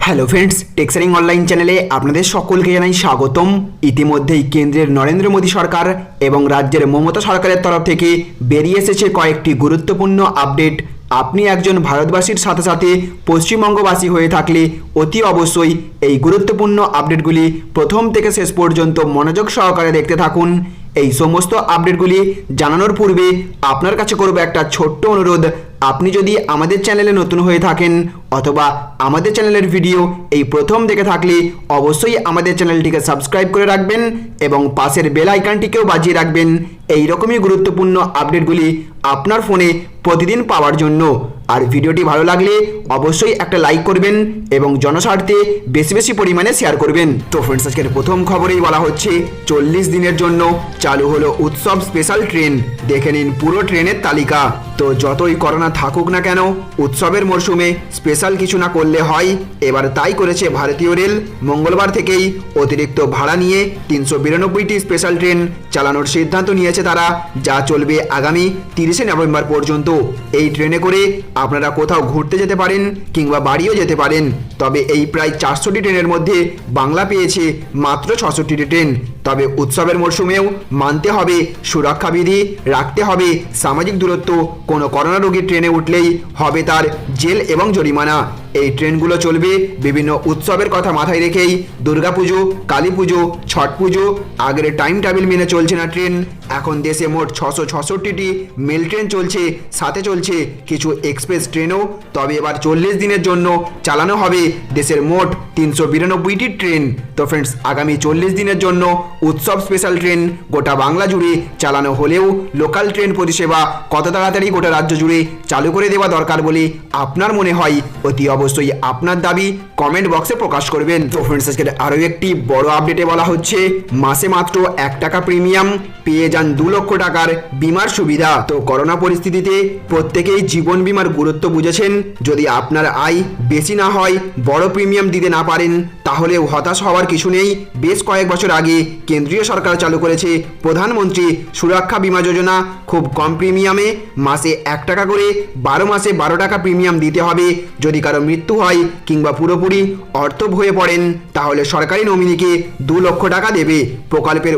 Hello friends, টেক্সারিং online চ্যানেলে আপনাদের সকলকে জানাই স্বাগতম। ইতিমধ্যেই কেন্দ্রের নরেন্দ্র মোদী সরকার এবং রাজ্যের মমতা সরকারের তরফ থেকে বেরিয়ে এসেছে কয়েকটি গুরুত্বপূর্ণ আপডেট। আপনি একজন ভারতবাসীর সাথে সাথে পশ্চিমবঙ্গবাসী হয়ে থাকলে অতি অবশ্যই এই গুরুত্বপূর্ণ আপডেটগুলি প্রথম থেকে শেষ পর্যন্ত মনোযোগ সহকারে দেখতে থাকুন। এই সমস্ত আপডেটগুলি জানানোর পূর্বে আপনার কাছে করব একটা ছোট্ট অনুরোধ। আপনি যদি আমাদের চ্যানেলে নতুন হয়ে থাকেন অথবা আমাদের চ্যানেলের ভিডিও এই প্রথম দেখে থাকলে অবশ্যই আমাদের চ্যানেলটিকে সাবস্ক্রাইব করে রাখবেন এবং পাশের বেল আইকনটিকেও বাজিয়ে রাখবেন এই রকমই গুরুত্বপূর্ণ আপডেটগুলি আপনার ফোনে প্রতিদিন পাওয়ার জন্য। আর ভিডিওটি ভালো লাগলে অবশ্যই একটা লাইক করবেন এবং জনস্বার্থে বেশি বেশি পরিমাণে শেয়ার করবেন। তো ফ্রেন্ডস, আজকের প্রথম খবরেই বলা হচ্ছে 40 দিনের জন্য চালু হলো উৎসব স্পেশাল ট্রেন। দেখে নিন পুরো ট্রেনের তালিকা। তো যতই করোনা থাকুক না কেন, উৎসবের মরশুমে স্পেশাল কিছু না করলে হয়। এবার তাই করেছে ভারতীয় রেল। মঙ্গলবার থেকেই অতিরিক্ত ভাড়া নিয়ে 392টি স্পেশাল ট্রেন চালানোর সিদ্ধান্ত নিয়েছে তারা, যা চলবে আগামী 30শে নভেম্বর পর্যন্ত। এই ট্রেনে করে আপনারা কোথাও ঘুরতে যেতে পারেন কিংবা বাড়িও যেতে পারেন। তবে এই প্রায় 400টি ট্রেনের মধ্যে বাংলা পেয়েছে মাত্র 66টি ট্রেন। তবে উৎসবের মরশুমেও মানতে হবে সুরক্ষা বিধি, রাখতে হবে সামাজিক দূরত্ব। কোনো করোনা রোগীর ট্রেনে উঠলেই হবে তার জেল এবং জরিমানা। এই ট্রেনগুলো চলবে বিভিন্ন উৎসবের কথা মাথায় রেখেই। দুর্গাপুজো, কালী পুজো, ছট পুজো। আগের টাইম টেবিল মেনে চলছে না ট্রেন। এখন দেশে মোট 666টি মেল ট্রেন চলছে, সাথে চলছে কিছু এক্সপ্রেস ট্রেনও। তবে এবার 40 দিনের জন্য চালানো হবে দেশের মোট 392টি ট্রেন। তো ফ্রেন্ডস, আগামী 40 দিনের জন্য উৎসব স্পেশাল ট্রেন গোটা বাংলা জুড়ে চালানো হলেও লোকাল ট্রেন পরিষেবা কত তাড়াতাড়ি গোটা রাজ্য জুড়ে চালু করে দেওয়া দরকার বলে আপনার মনে হয়? অতি অবশ্যই আপনার দাবি কমেন্ট বক্সে প্রকাশ করবেন। তো ফ্রেন্ডস, আজকে আরও একটি বড় আপডেটে বলা হচ্ছে মাসে মাত্র 1 টাকা প্রিমিয়াম পেয়ে যান 2 লক্ষ টাকার বিমার সুবিধা। তো করোনা পরিস্থিতিতে প্রত্যেকেই জীবন বিমার গুরুত্ব বুঝেছেন। যদি আপনার আয় বেশি না হয়, বড় প্রিমিয়াম দিতে না পারেন, তাহলেও হতাশ হওয়ার কিছু নেই। বেশ কয়েক বছর আগে কেন্দ্রীয় সরকার চালু করেছে প্রধানমন্ত্রী সুরক্ষা বিমা যোজনা। খুব কম প্রিমিয়ামে মাসে 1 টাকা করে 12 মাসে 12 টাকা প্রিমিয়াম দিতে হবে। যদি কারো মৃত্যু হয় কিংবা পুরোপুরি অর্থ হয়ে পড়েন, তাহলে সরকারি নমিনিকে 2 লক্ষ টাকা দেবে। প্রকল্পের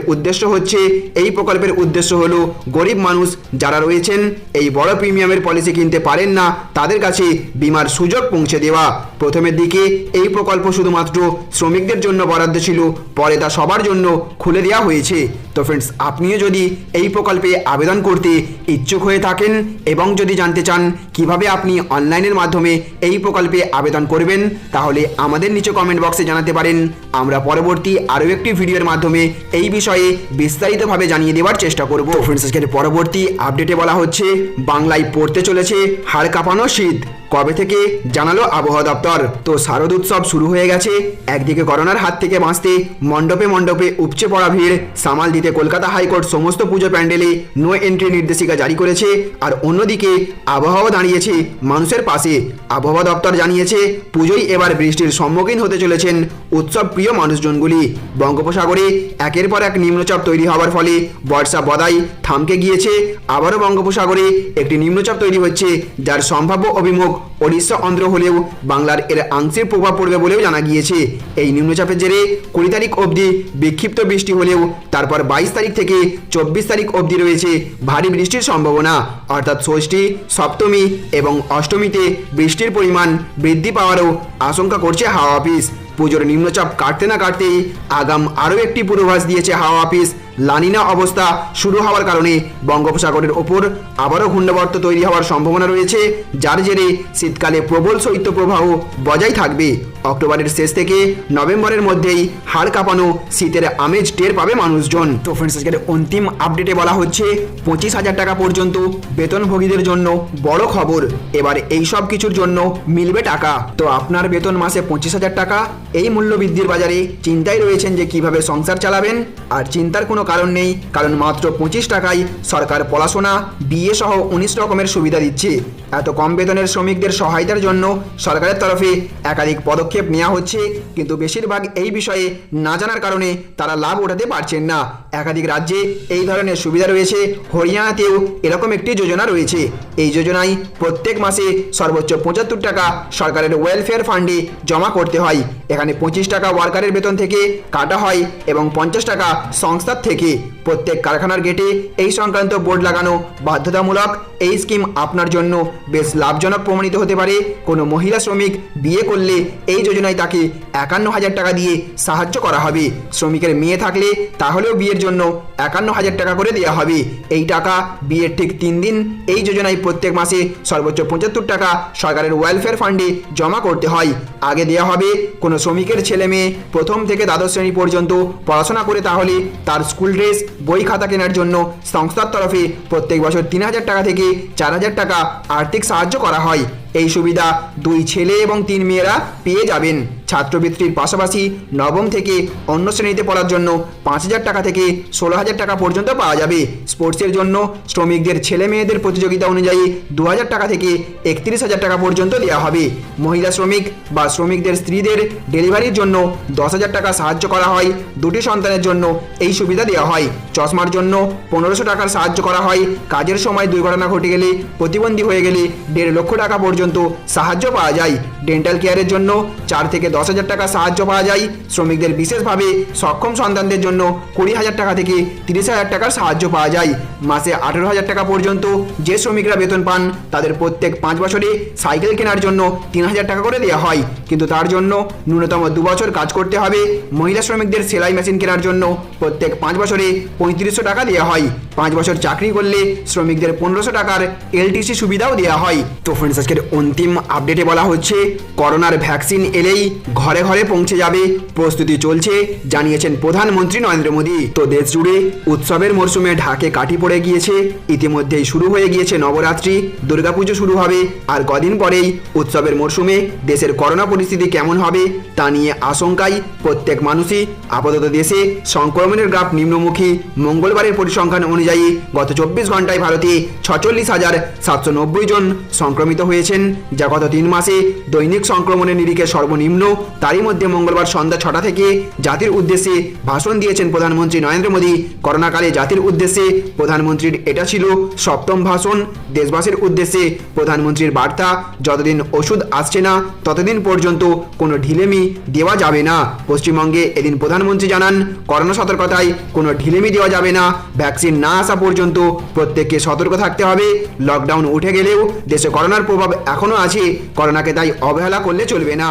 উদ্দেশ্য হলো গরিব মানুষ যারা রয়েছেন এই বড় প্রিমিয়ামের পলিসি কিনতে পারেন না, তাদের কাছে বিমার সুযোগ পৌঁছে দেওয়া। প্রথমের দিকে এই প্রকল্প শুধুমাত্র শ্রমিকদের জন্য বরাদ্দ ছিল, পরে তা সবার জন্য খুলে দেওয়া হয়েছে। তো ফ্রেন্ডস, আপনিও যদি এই প্রকল্পে আবেদন করতে ইচ্ছুক হয়ে থাকেন এবং যদি জানতে চান কিভাবে আপনি অনলাইনের মাধ্যমে এই প্রকল্পে আবেদন করবেন, তাহলে আমাদের নিচে কমেন্ট বক্সে জানাতে পারেন। আমরা পরবর্তী আরও একটি ভিডিওর মাধ্যমে এই বিষয়ে বিস্তারিতভাবে জানিয়ে দেওয়ার চেষ্টা করব। ফ্রেন্ডস, আজকের পরবর্তী আপডেটে বলা হচ্ছে বাংলায় পড়তে চলেছে হাড় কাঁপানো শীত। কবে থেকে জানালো আবহাওয়া দপ্তর। তো শারদ উৎসব শুরু হয়ে গেছে। একদিকে করোনার হাত থেকে বাঁচতে মণ্ডপে মণ্ডপে উপচে পড়া ভিড় সামাল দিতে কলকাতা হাইকোর্ট সমস্ত পুজো প্যান্ডেলে নো এন্ট্রি নির্দেশিকা জারি করেছে। আর অন্যদিকে আবহাওয়া দাঁড়িয়েছে মানুষের পাশে। আবহাওয়া দপ্তর জানিয়েছে পুজোয় এবার বৃষ্টির সম্মুখীন হতে চলেছেন উৎসব প্রিয় মানুষজনগুলি। বঙ্গোপসাগরে একের পর এক নিম্নচাপ তৈরি হওয়ার ফলে বর্ষা বদাই থামকে গিয়েছে। আবারও বঙ্গোপসাগরে একটি নিম্নচাপ তৈরি হচ্ছে, যার সম্ভাব্য অভিমুখ ওড়িশা অন্ধ্র হলেও বাংলার এর আংশিক প্রভাব পড়বে বলেও জানা গিয়েছে। এই নিম্নচাপের জেরে 20 তারিখ অবধি বিক্ষিপ্ত বৃষ্টি হলেও তারপর 22 তারিখ থেকে 24 তারিখ অবধি রয়েছে ভারী বৃষ্টির সম্ভাবনা। অর্থাৎ ষষ্ঠী, সপ্তমী এবং অষ্টমীতে বৃষ্টির পরিমাণ বৃদ্ধি পাওয়ারও আশঙ্কা করছে হাওয়া অফিস। পুজোর নিম্নচাপ কাটতে না কাটতেই আগাম আরও একটি পূর্বাভাস দিয়েছে হাওয়া অফিস। লানিনা অবস্থা শুরু হওয়ার কারণে বঙ্গোপসাগরের ওপর আবারও ঘূর্ণাবর্ত তৈরি হওয়ার সম্ভাবনা রয়েছে, যার জেরে শীতকালে প্রবল শৈত্যপ্রবাহ বজায় থাকবে। অক্টোবরের শেষ থেকে নভেম্বরের মধ্যেই হাড় কাঁপানো শীতের আমেজ টের পাবে মানুষজন। তো ফ্রেন্ডস, আজকের অন্তিম আপডেটে বলা হচ্ছে 25,000 টাকা পর্যন্ত বেতনভোগীদের জন্য বড় খবর। এবার এই সব কিছুর জন্য মিলবে টাকা। তো আপনার বেতন মাসে 25,000 টাকা। এই মূল্যবৃদ্ধির বাজারে চিন্তায় রয়েছেন যে কিভাবে সংসার চালাবেন। আর চিন্তার কোনো কারণ নেই, কারণ মাত্র 25 টাকায় সরকার পড়াশোনা, বিয়ে সহ 19 রকমের সুবিধা দিচ্ছে। এত কম বেতনের শ্রমিকদের সহায়তার জন্য সরকারের তরফে একাধিক পদক্ষেপ নেওয়া হচ্ছে, কিন্তু বেশিরভাগ এই বিষয়ে না জানার কারণে তারা লাভ ওঠাতে পারছেন না। একাধিক রাজ্যে এই ধরনের সুবিধা রয়েছে, হরিয়ানাতেও এরকম একটি যোজনা রয়েছে। এই যোজনায় প্রত্যেক মাসে সর্বোচ্চ 75 টাকা সরকারের ওয়েলফেয়ার ফান্ডে জমা করতে হয়। এখানে 25 টাকা ওয়ার্কারের বেতন থেকে কাটা হয় এবং 50 টাকা সংস্থার থেকে। প্রত্যেক কারখানার গেটে এই সংক্রান্ত বোর্ড লাগানো বাধ্যতামূলক। এই স্কিম আপনার জন্য বেশ লাভজনক প্রমাণিত হতে পারে। কোনো মহিলা শ্রমিক বিয়ে করলে এই যোজনায় তাকে 51,000 টাকা দিয়ে সাহায্য করা হবে। শ্রমিকের মেয়ে থাকলে তাহলেও বিয়ের জন্য 51,000 টাকা করে দেওয়া হবে। এই টাকা বিয়ের ঠিক 3 দিন এই যোজনায় প্রত্যেক মাসে সর্বোচ্চ 75 টাকা সরকারের ওয়েলফেয়ার ফান্ডে জমা করতে হয়। আগে দেওয়া হবে কোনো শ্রমিকের ছেলে মেয়ে প্রথম থেকে দ্বাদশ শ্রেণী পর্যন্ত পড়াশোনা করে তাহলে তার স্কুল ড্রেস, বই খাতা কেনার জন্য সংস্থার তরফে প্রত্যেক বছর 3,000 টাকা থেকে 4,000 টাকা আর্থিক সাহায্য করা হয়। এই সুবিধা 2 ছেলে এবং 3 মেয়েরা পেয়ে যাবেন। ছাত্রবৃত্তির পাশাপাশি নবম থেকে অন্য শ্রেণীতে পড়ার জন্য 5,000 টাকা থেকে 16,000 টাকা পর্যন্ত পাওয়া যাবে। স্পোর্টসের জন্য শ্রমিকদের ছেলে মেয়েদের প্রতিযোগিতা অনুযায়ী 2,000 টাকা থেকে 31,000 টাকা পর্যন্ত দেওয়া হবে। মহিলা শ্রমিক বা শ্রমিকদের স্ত্রীদের ডেলিভারির জন্য 10,000 টাকা সাহায্য করা হয়। 2টি সন্তানের জন্য এই সুবিধা দেওয়া হয়। চশমার জন্য 1,500 টাকার সাহায্য করা হয়। কাজের সময় দুর্ঘটনা ঘটে গেলে, প্রতিবন্ধী হয়ে গেলে 1.5 লক্ষ টাকা পর্যন্ত সাহায্য পাওয়া যায়। ডেন্টাল কেয়ারের জন্য 4 থেকে 10,000 টাকা সাহায্য পাওয়া যায়। শ্রমিকদের বিশেষভাবে সক্ষম সন্তানদের জন্য 20,000 টাকা থেকে 30,000 টাকার সাহায্য পাওয়া যায়। মাসে 18,000 টাকা পর্যন্ত যে শ্রমিকরা বেতন পান তাদের প্রত্যেক 5 বছরে সাইকেল কেনার জন্য 3,000 টাকা করে দেওয়া হয়, কিন্তু তার জন্য ন্যূনতম 2 বছর কাজ করতে হবে। মহিলা শ্রমিকদের সেলাই মেশিন কেনার জন্য প্রত্যেক 5 বছরে 3500 টাকা দেওয়া হয়। 5 বছর চাকরি করলে শ্রমিকদের 1,500 টাকার এলটিসি সুবিধাও দেওয়া হয়। তো ফ্রেন্ডস, আজকের অন্তিম আপডেটে বলা হচ্ছে করোনার ভ্যাকসিন এলেই ঘরে ঘরে পৌঁছে যাবে, প্রস্তুতি চলছে, জানিয়েছেন প্রধানমন্ত্রী নরেন্দ্র মোদী। তো দেশ জুড়ে উৎসবের মরশুমে ঢাকে কাঠি পড়ে গিয়েছে। ইতিমধ্যেই শুরু হয়ে গিয়েছে নবরাত্রি, দুর্গাপুজো শুরু হবে, আর কদিন পরেই উৎসবের মরশুমে দেশের করোনা পরিস্থিতি কেমন হবে তা নিয়ে আশঙ্কায় প্রত্যেক মানুষই। আপাতত দেশে সংক্রমণের গ্রাফ নিম্নমুখী। মঙ্গলবারের পরিসংখ্যান অনুযায়ী গত 24 ঘন্টায় ভারতে 46,790 জন সংক্রমিত হয়েছেন, যা গত 3 মাসে দৈনিক সংক্রমণের নিরিখে সর্বনিম্ন। তারই মধ্যে মঙ্গলবার সন্ধ্যা 6টা থেকে জাতির উদ্দেশ্যে ভাষণ দিয়েছেন প্রধানমন্ত্রী নরেন্দ্র মোদী। করোনাকালে জাতির উদ্দেশ্যে প্রধানমন্ত্রীর এটা ছিল 7ম ভাষণ। দেশবাসীর উদ্দেশ্যে প্রধানমন্ত্রীর বার্তা, যতদিন ওষুধ আসছে না ততদিন পর্যন্ত কোনো ঢিলেমি দেওয়া যাবে না। পশ্চিমবঙ্গে এদিন প্রধানমন্ত্রী জানান, করোনা সতর্কতায় কোনো ঢিলেমি দেওয়া যাবে না। ভ্যাকসিন না আসা পর্যন্ত প্রত্যেককে সতর্ক থাকতে হবে। লকডাউন উঠে গেলেও দেশে করোনার প্রভাব এখনও আছে, করোনাকে তাই অবহেলা করলে চলবে না।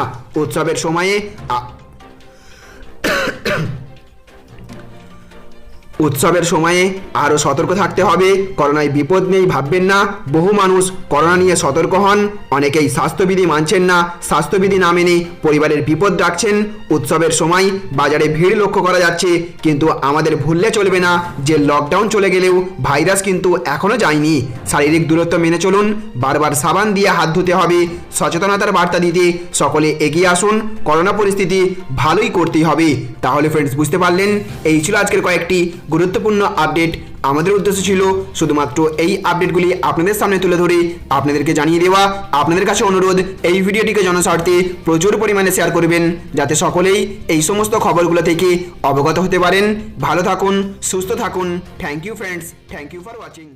উৎসবের সময়ে আরও সতর্ক থাকতে হবে। করোনায় বিপদ নেই ভাববেন না। বহু মানুষ করোনা নিয়ে সতর্ক হন, অনেকেই স্বাস্থ্যবিধি মানছেন না, স্বাস্থ্যবিধি না মেনে পরিবারের বিপদ ডাকছেন। উৎসবের সময় বাজারে ভিড় লক্ষ্য করা যাচ্ছে, কিন্তু আমাদের ভুললে চলবে না যে লকডাউন চলে গেলেও ভাইরাস কিন্তু এখনও যায়নি। শারীরিক দূরত্ব মেনে চলুন, বারবার সাবান দিয়ে হাত ধুতে হবে। সচেতনতার বার্তা দিতে সকলে এগিয়ে আসুন। করোনা পরিস্থিতি ভালোই করতেই হবে। তাহলে ফ্রেন্ডস, বুঝতে পারলেন, এই ছিল আজকের কয়েকটি গুরুত্বপূর্ণ আপডেট। আমাদের উদ্দেশ্য ছিল শুধুমাত্র এই আপডেটগুলি আপনাদের সামনে তুলে ধরে আপনাদেরকে জানিয়ে দেওয়া। আপনাদের কাছে অনুরোধ, এই ভিডিওটিকে জনস্বার্থে প্রচুর পরিমাণে শেয়ার করবেন, যাতে সকলেই এই সমস্ত খবরগুলো থেকে অবগত হতে পারেন। ভালো থাকুন, সুস্থ থাকুন। Thank you friends, thank you for watching.